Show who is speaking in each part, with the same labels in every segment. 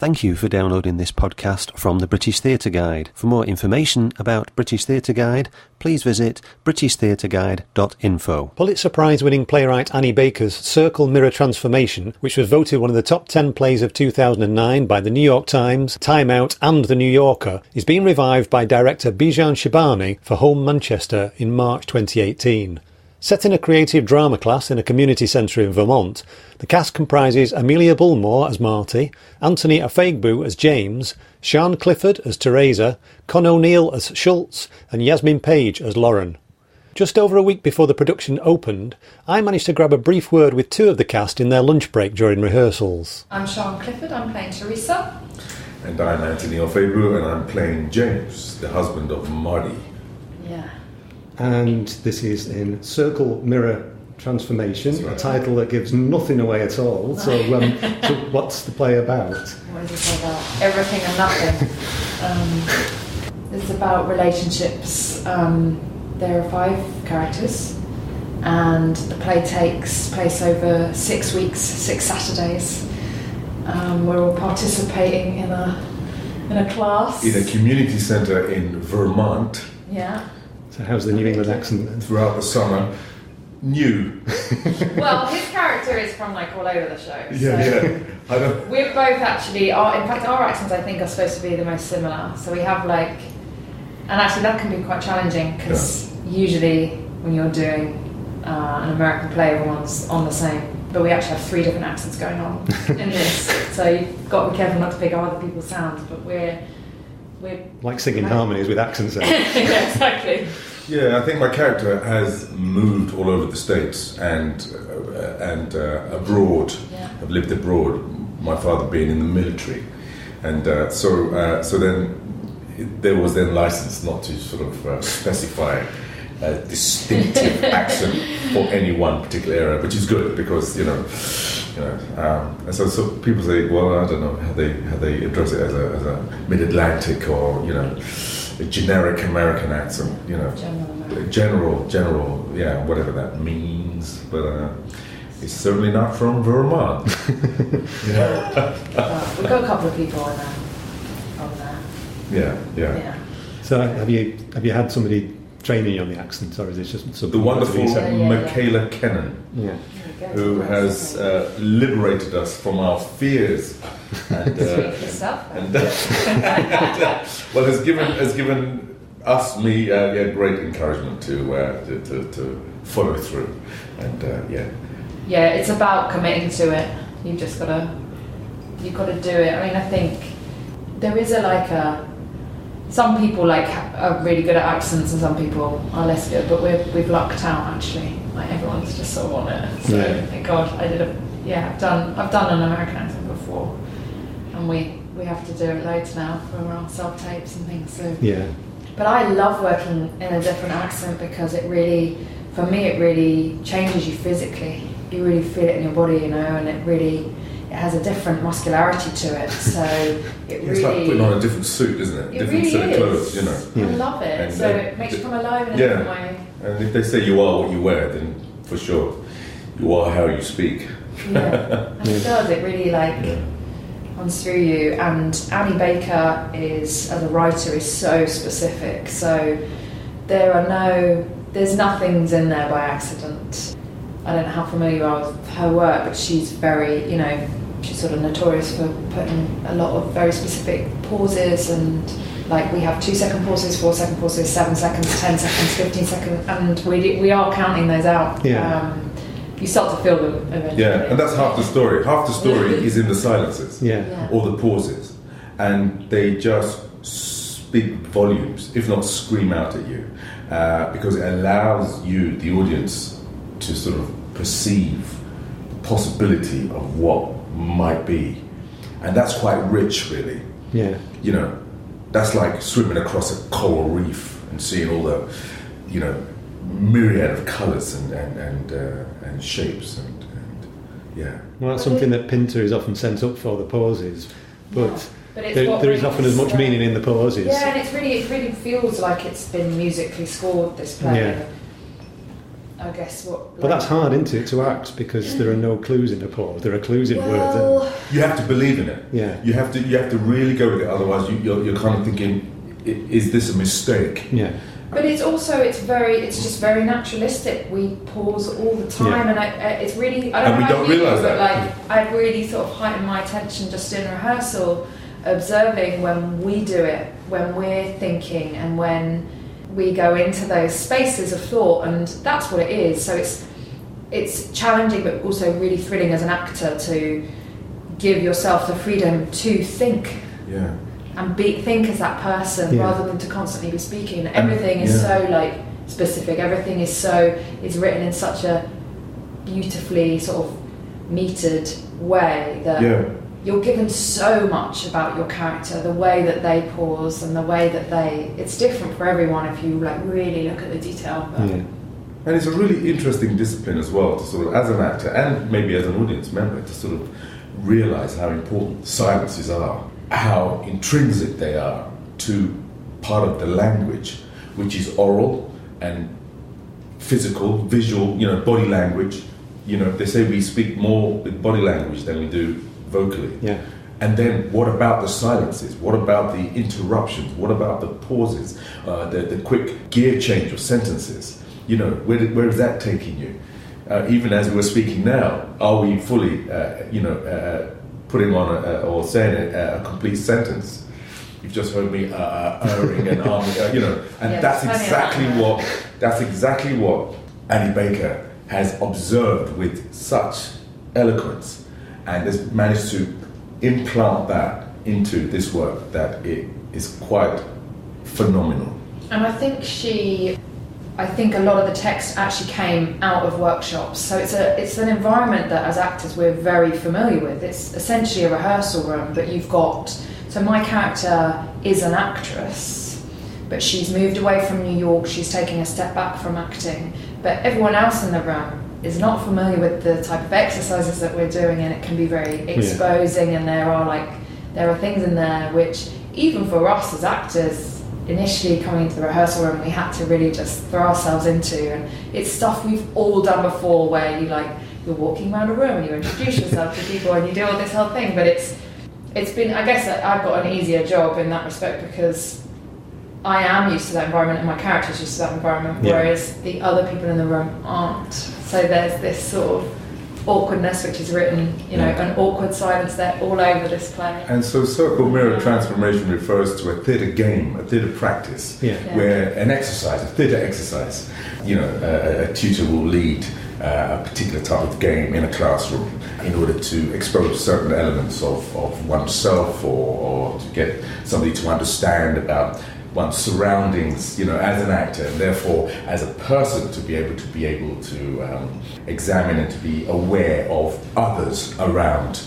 Speaker 1: Thank you for downloading this podcast from the British Theatre Guide. For more information about British Theatre Guide, please visit britishtheatreguide.info. Pulitzer Prize-winning playwright Annie Baker's Circle Mirror Transformation, which was voted one of the top 10 plays of 2009 by the New York Times, Time Out and The New Yorker, is being revived by director Bijan Sheibani for Home Manchester in March 2018. Set in a creative drama class in a community centre in Vermont, the cast comprises Amelia Bullmore as Marty, Anthony Ofoegbu as James, Sian Clifford as Theresa, Con O'Neill as Schultz, and Yasmin Paige as Lauren. Just over a week before the production opened, I managed to grab a brief word with two of the cast in their lunch break during rehearsals.
Speaker 2: I'm Sian Clifford, I'm playing Theresa.
Speaker 3: And I'm Anthony Ofoegbu, and I'm playing James, the husband of Marty.
Speaker 2: Yeah.
Speaker 4: And this is in Circle Mirror Transformation, a title that gives nothing away at all. So what's the play about?
Speaker 2: What is it about? Everything and nothing. It's about relationships. There are 5 characters, and the play takes place over 6 weeks, 6 Saturdays. We're all participating in a class.
Speaker 3: In a community centre in Vermont.
Speaker 2: Yeah.
Speaker 4: So how's the New England accent then?
Speaker 3: Throughout the summer. New.
Speaker 2: Well, his character is from like all over the show.
Speaker 3: Yeah. I don't...
Speaker 2: We're both actually, in fact our accents I think are supposed to be the most similar. So we have and actually that can be quite challenging because usually when you're doing an American play everyone's on the same, but we actually have 3 different accents going on in this. So you've got to be careful not to pick up other people's sounds, but we're
Speaker 4: like singing harmonies with accents.
Speaker 2: Yeah, exactly.
Speaker 3: Yeah, I think my character has moved all over the States and abroad.
Speaker 2: Yeah.
Speaker 3: I've lived abroad, my father being in the military. And so then there was then license not to sort of specify a distinctive accent for any one particular area, which is good because, and so people say, well, I don't know how they address it as a mid-Atlantic or, a generic American accent, general, yeah, whatever that means, but it's certainly not from Vermont.
Speaker 2: We've got a couple of people on there.
Speaker 3: Yeah.
Speaker 4: So have you had somebody training you on the accent, or is it just something?
Speaker 3: The wonderful Michaela Kennan, who has liberated us from our fears, and well, has given me great encouragement to follow through, and
Speaker 2: Yeah, it's about committing to it. You've got to do it. I mean, I think there is some people are really good at accents and some people are less good, but we've lucked out actually. Like everyone's just so on it. So thank God I've done an American accent before, and we have to do it later now for our self-tapes and things. So but I love working in a different accent because it really changes you physically. You really feel it in your body, and it has a different muscularity to it, so
Speaker 3: it's like putting on a different suit, isn't it? Different
Speaker 2: really
Speaker 3: set of clothes,
Speaker 2: I love it. And so it makes you come alive in a different way.
Speaker 3: And if they say you are what you wear, then for sure you are how you speak.
Speaker 2: Yeah, and it does. It really runs through you. And Annie Baker as a writer is so specific. So there's nothing's in there by accident. I don't know how familiar you are with her work, but she's very, she's sort of notorious for putting a lot of very specific pauses, and we have 2-second pauses, 4-second pauses, 7 seconds, 10 seconds, 15 seconds, and we are counting those out.
Speaker 4: Yeah.
Speaker 2: You start to feel them eventually.
Speaker 3: Yeah, and that's half the story. Half the story is in the silences, or the pauses, and they just speak volumes, if not scream out at you, because it allows you, the audience, to sort of perceive the possibility of what might be, and that's quite rich, really.
Speaker 4: Yeah.
Speaker 3: That's like swimming across a coral reef and seeing all the, myriad of colours and shapes and
Speaker 4: Well, that's something that Pinter is often sent up for, the pauses, but there is often as much meaning in the pauses.
Speaker 2: Yeah, and it really feels like it's been musically scored, this play.
Speaker 4: Yeah.
Speaker 2: I guess what.
Speaker 4: But that's hard, isn't it, to act, because there are no clues in applause. There are clues in words.
Speaker 3: You have to believe in it.
Speaker 4: Yeah.
Speaker 3: You have to really go with it. Otherwise, you're kind of thinking, is this a mistake?
Speaker 4: Yeah.
Speaker 2: But it's just very naturalistic. We pause all the time, and it's really, I don't know how you do, but like I really sort of heighten my attention just in rehearsal, observing when we do it, when we're thinking, and when we go into those spaces of thought, and that's what it is. So it's challenging, but also really thrilling as an actor to give yourself the freedom to think.
Speaker 3: Yeah.
Speaker 2: And think as that person rather than to constantly be speaking. Everything is so like specific. Everything is written in such a beautifully sort of metered way that you're given so much about your character, the way that they pause and the way that it's different for everyone if you like really look at the detail.
Speaker 3: And it's a really interesting discipline as well to sort of, as an actor and maybe as an audience member, to sort of realise how important silences are. How intrinsic they are to part of the language, which is oral and physical, visual, body language. They say we speak more with body language than we do vocally.
Speaker 4: Yeah.
Speaker 3: And then what about the silences? What about the interruptions? What about the pauses? The quick gear change of sentences? Where is that taking you? Even as we're speaking now, are we fully, putting on or saying a complete sentence? You've just heard me erring and arming, and that's exactly what Annie Baker has observed with such eloquence, and has managed to implant that into this work that it is quite phenomenal.
Speaker 2: And I think a lot of the text actually came out of workshops, so it's an environment that as actors we're very familiar with. It's essentially a rehearsal room, but so my character is an actress, but she's moved away from New York, she's taking a step back from acting, but everyone else in the room is not familiar with the type of exercises that we're doing, and it can be very exposing, and there are things in there which even for us as actors, initially coming into the rehearsal room, we had to really just throw ourselves into, and it's stuff we've all done before, where you're walking around a room and you introduce yourself to people and you do all this whole thing. But it's been, I guess I've got an easier job in that respect because I am used to that environment and my character's used to that environment, whereas the other people in the room aren't. So there's this sort of awkwardness which is written, an awkward silence there all over this play. And so
Speaker 3: circle mirror transformation refers to a theatre game, a theatre practice, where an exercise, a theatre exercise, a tutor will lead a particular type of game in a classroom in order to expose certain elements of oneself or to get somebody to understand about one's surroundings, as an actor, and therefore as a person to be able to examine and to be aware of others around.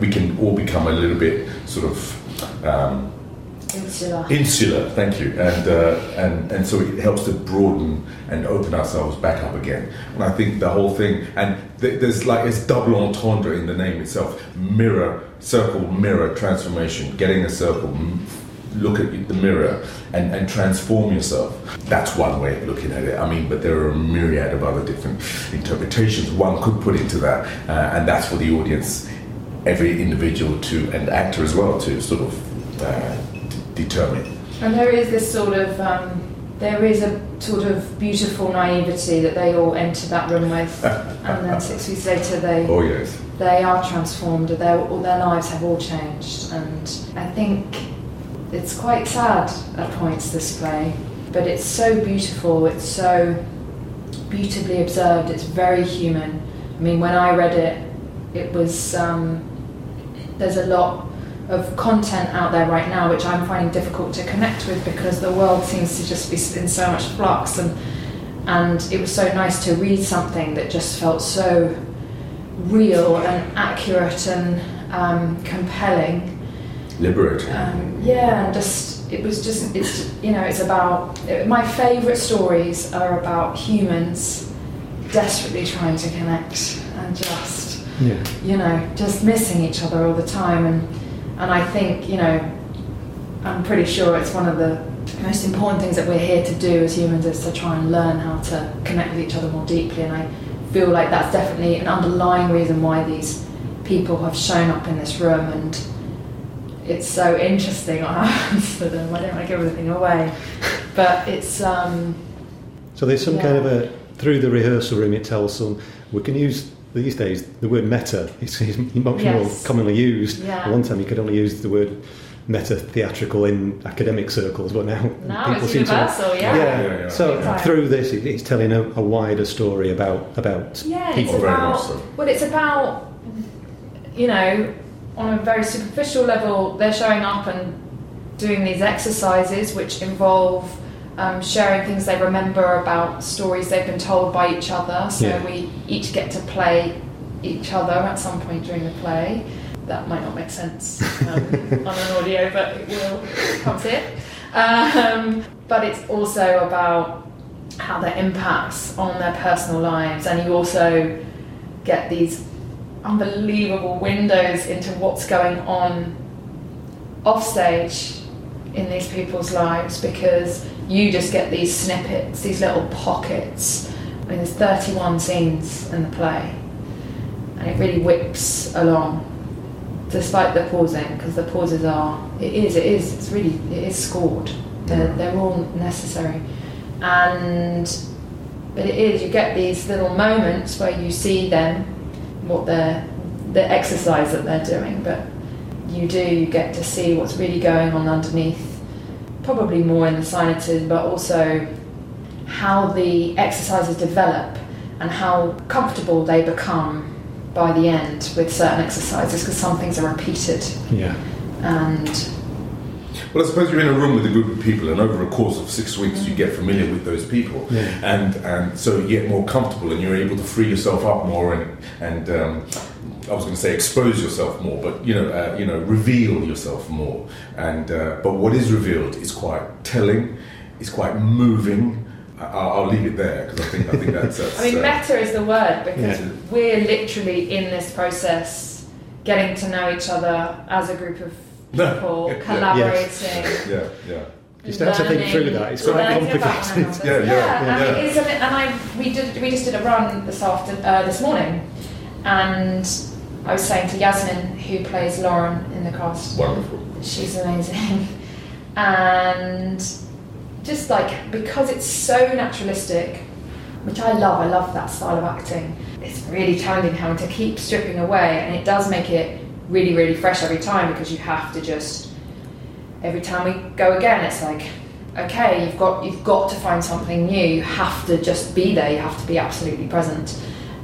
Speaker 3: We can all become a little bit sort of insular. Thank you, and so it helps to broaden and open ourselves back up again. And I think the whole thing, and there's it's double entendre in the name itself: circle, mirror, transformation. Getting a circle. Look at the mirror and transform yourself. That's one way of looking at it. But there are a myriad of other different interpretations one could put into that, and that's for the audience, every individual and actor as well, to sort of determine.
Speaker 2: And there is this sort of beautiful naivety that they all enter that room with, and then 6 weeks later they are transformed. Their lives have all changed, and I think it's quite sad at points, this play, but it's so beautiful, it's so beautifully observed, it's very human. When I read it, it was, there's a lot of content out there right now which I'm finding difficult to connect with because the world seems to just be in so much flux, and it was so nice to read something that just felt so real and accurate and compelling.
Speaker 3: Liberating.
Speaker 2: It's about, my favourite stories are about humans desperately trying to connect and just missing each other all the time, and I think I'm pretty sure it's one of the most important things that we're here to do as humans is to try and learn how to connect with each other more deeply, and I feel like that's definitely an underlying reason why these people have shown up in this room, and it's so interesting what happens to them. I don't want to give everything away, but it's
Speaker 4: so there's some kind of through the rehearsal room it tells them we can use these days the word meta. It's much more commonly used. One time you could only use the word meta theatrical in academic circles, but now people
Speaker 2: it's
Speaker 4: seem
Speaker 2: universal.
Speaker 4: to So through this it's telling a wider story about people.
Speaker 2: It's about, you know, on a very superficial level, they're showing up and doing these exercises which involve sharing things they remember about stories they've been told by each other. So we each get to play each other at some point during the play. That might not make sense on an audio, but it will come to it. But it's also about how that impacts on their personal lives, and you also get these unbelievable windows into what's going on off stage in these people's lives, because you just get these snippets, these little pockets. I mean, there's 31 scenes in the play, and it really whips along, despite the pausing, because the pauses it is scored. They're all necessary, but you get these little moments where you see them, what the exercise that they're doing, but you get to see what's really going on underneath, probably more in the sinuses, but also how the exercises develop and how comfortable they become by the end with certain exercises, because some things are repeated.
Speaker 3: Well, I suppose you're in a room with a group of people, and over a course of 6 weeks you get familiar with those people, and so you get more comfortable, and you're able to free yourself up more, and I was going to say expose yourself more, but reveal yourself more. And but what is revealed is quite telling, it's quite moving. I'll leave it there, because I think that's
Speaker 2: I mean, meta is the word, because we're literally in this process, getting to know each other as a group of people, collaborating.
Speaker 4: You start to think through that. It's quite complicated.
Speaker 2: We just did a run this morning, and I was saying to Yasmin, who plays Lauren in the cast,
Speaker 3: wonderful,
Speaker 2: she's amazing, and just like, because it's so naturalistic, which I love that style of acting, it's really challenging having to keep stripping away, and it does make it really, really fresh every time, because you have to just, every time we go again, it's like, okay, you've got to find something new, you have to just be there, you have to be absolutely present.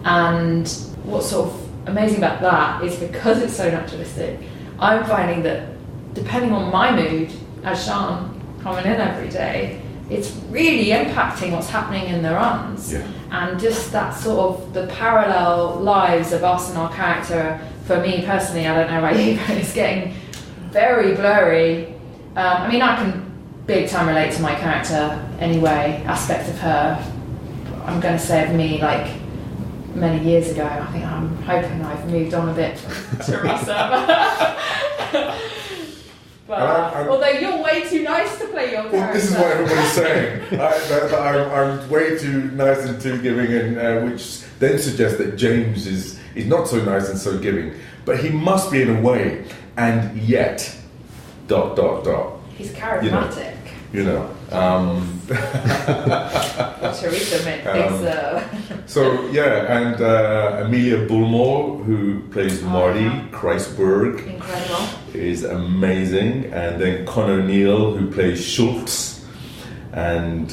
Speaker 2: And what's sort of amazing about that is, because it's so naturalistic, I'm finding that depending on my mood, as Sian coming in every day, it's really impacting what's happening in the runs. And just that sort of the parallel lives of us and our character, for me personally, I don't know about you, but it's getting very blurry. I mean, I can big time relate to my character anyway, aspects of her, I'm going to say of me, like many years ago. I think I'm hoping I've moved on a bit from Theresa. But, although you're way too nice to play your character.
Speaker 3: Well, this is what everybody's saying. I'm way too nice and too giving, and which then suggests that James is not so nice and so giving. But he must be in a way, and yet, ...
Speaker 2: He's charismatic. Theresa thinks so.
Speaker 3: So and Amelia Bullmore, who plays Marty, Kreisberg,
Speaker 2: incredible,
Speaker 3: is amazing, and then Con O'Neill, who plays Schultz, and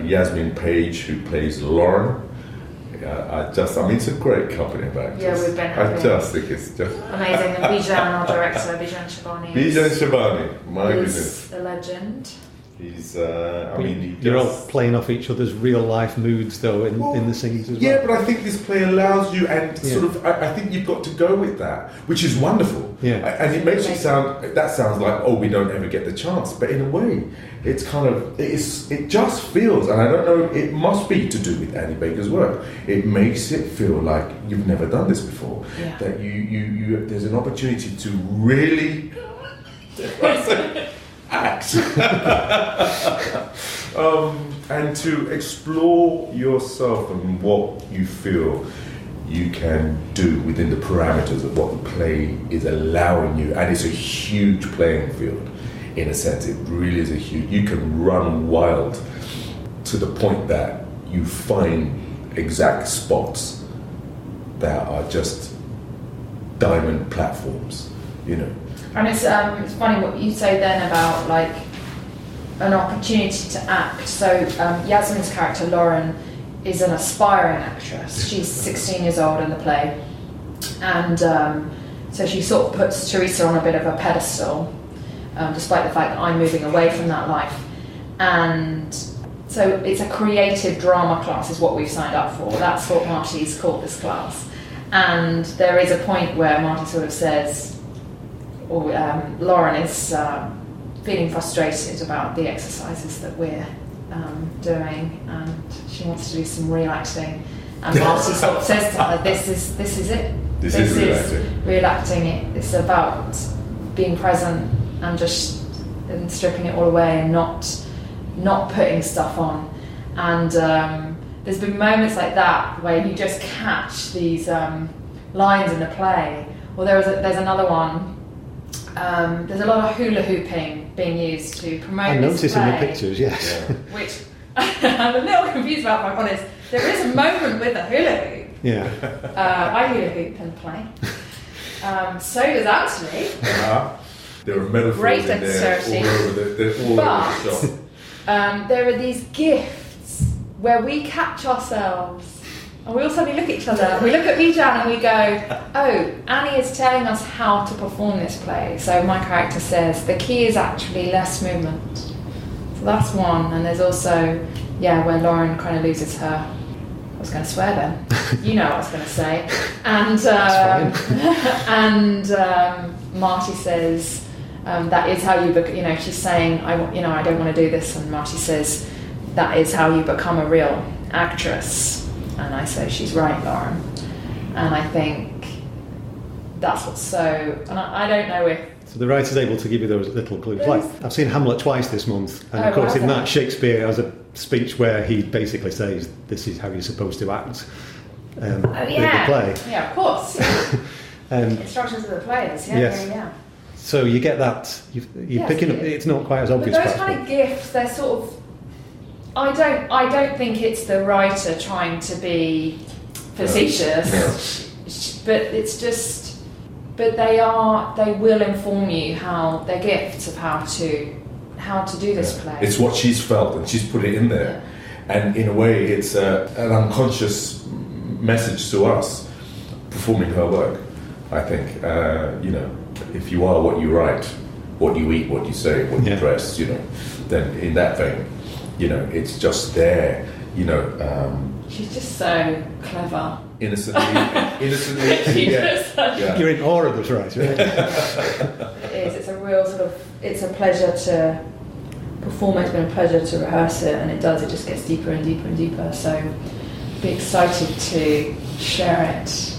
Speaker 3: Yasmin Paige, who plays Lauren. It's a great company of actors.
Speaker 2: Yeah, we've been happy.
Speaker 3: I just think it's just
Speaker 2: amazing. And Bijan, our director, Bijan Sheibani.
Speaker 3: Bijan Sheibani, my goodness,
Speaker 2: a legend.
Speaker 3: He's,
Speaker 4: you're all playing off each other's real life moods, though, in the scenes as well.
Speaker 3: Yeah, but I think this play allows you, and sort of, I think you've got to go with that, which is wonderful. And it makes it sound like, oh, we don't ever get the chance, but in a way, it's kind of, it just feels, and I don't know, it must be to do with Annie Baker's work. It makes it feel like you've never done this before. That you there's an opportunity to really. act. And to explore yourself and what you feel you can do within the parameters of what the play is allowing you. And it's a huge playing field, in a sense. It really is a huge... You can run wild to the point that you find exact spots that are just diamond platforms, you know.
Speaker 2: And it's funny what you say then about like an opportunity to act. So Yasmin's character Lauren is an aspiring actress. She's 16 years old in the play, and so she sort of puts Theresa on a bit of a pedestal, despite the fact that I'm moving away from that life. And so it's a creative drama class is what we've signed up for. That's what Marty's called this class. And there is a point where Marty sort of says, or Lauren is feeling frustrated about the exercises that we're doing, and she wants to do some real acting. And Marty sort of says to her, "This is it.
Speaker 3: This is
Speaker 2: real acting. It's about being present and just stripping it all away and not putting stuff on." And there's been moments like that where you just catch these lines in the play. Or there's another one. There's a lot of hula-hooping being used to promote
Speaker 4: I noticed
Speaker 2: this play,
Speaker 4: in the pictures, yes.
Speaker 3: Yeah.
Speaker 2: Which I'm a little confused about, if I'm honest. There is a moment with a hula hoop.
Speaker 4: Yeah.
Speaker 2: I hula hoop in the play. So does Anthony.
Speaker 3: There are metaphors
Speaker 2: Great
Speaker 3: in there
Speaker 2: dexterity.
Speaker 3: all over the shop.
Speaker 2: There are these gifts where we catch ourselves and we all suddenly look at each other. We look at Bijan and we go, "Oh, Annie is telling us how to perform this play." So my character says the key is actually less movement. So that's one. And there's also, where Lauren kind of loses her. I was going to swear then. You know what I was going to say. And Marty says, that is how you she's saying, I don't want to do this. And Marty says, that is how you become a real actress. And I say, she's right, Lauren. And I think that's what's so... And I don't know if...
Speaker 4: So the writer's able to give you those little clues. Like, I've seen Hamlet twice this month. And of course in that Shakespeare has a speech where he basically says, this is how you're supposed to act. The play.
Speaker 2: Yeah, of course. Instructions of the players, yeah.
Speaker 4: So you get that, you're picking up, it's not quite as obvious.
Speaker 2: But those kind of gifts, they're sort of... I don't think it's the writer trying to be facetious, but it's just, but they will inform you how they're gifts of how to do this play.
Speaker 3: It's what she's felt and she's put it in there, and in a way it's an unconscious message to us performing her work. I think if you are what you write, what you eat, what you say, what you dress, then in that vein. It's just there,
Speaker 2: She's just so clever.
Speaker 3: Innocently.
Speaker 4: You're in awe of this, right?
Speaker 2: It is. It's a real it's a pleasure to perform it. It's been a pleasure to rehearse it, and it just gets deeper and deeper and deeper. So be excited to share it.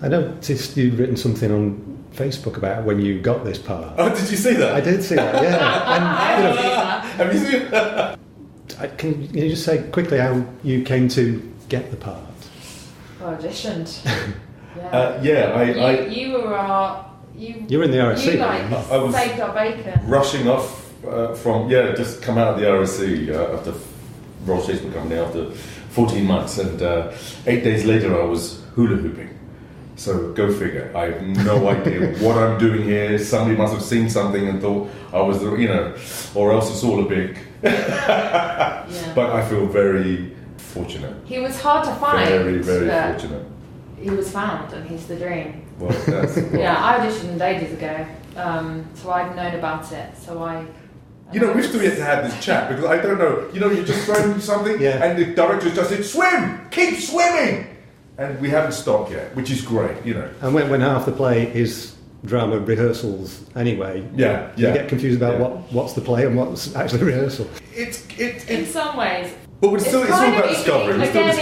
Speaker 4: I noticed you'd written something on Facebook about when you got this part.
Speaker 3: Oh, did you see that?
Speaker 4: I did see that, yeah.
Speaker 3: Have you seen that?
Speaker 4: Can you just say quickly how you came to get the part?
Speaker 2: I auditioned. You
Speaker 4: were in the RSC.
Speaker 2: You
Speaker 3: I was
Speaker 2: saved our bacon.
Speaker 3: Rushing off from just come out of the RSC after Royal Shakespeare Company after 14 months, and 8 days later I was hula hooping. So go figure. I have no idea what I'm doing here. Somebody must have seen something and thought I was, or else it's all a big. But I feel very fortunate.
Speaker 2: He was hard to find.
Speaker 3: Very, very fortunate.
Speaker 2: He was found, and he's the dream.
Speaker 3: Well, that's
Speaker 2: I auditioned ages ago, so I'd known about it. So
Speaker 3: we still yet to have this chat because I don't know. You just throw something, and the director just said, "Swim, keep swimming." And we haven't stopped yet, which is great,
Speaker 4: And when half the play is drama rehearsals anyway, you get confused about what's the play and what's actually rehearsal.
Speaker 3: It's
Speaker 2: in some ways,
Speaker 3: but it's all about discovery.
Speaker 2: Again,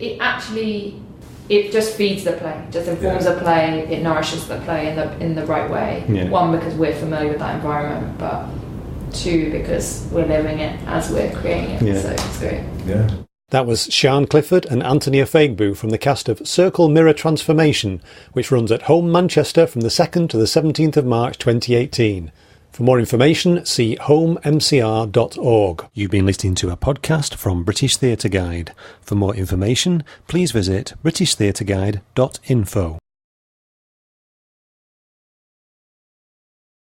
Speaker 2: it actually it just feeds the play, just informs the play, it nourishes the play in the right way. One, because we're familiar with that environment, but two, because we're living it as we're creating it. So it's great.
Speaker 1: That was Sian Clifford and Anthony Ofoegbu from the cast of Circle Mirror Transformation, which runs at Home Manchester from the 2nd to the 17th of March 2018. For more information, see homemcr.org. You've been listening to a podcast from British Theatre Guide. For more information, please visit britishtheatreguide.info.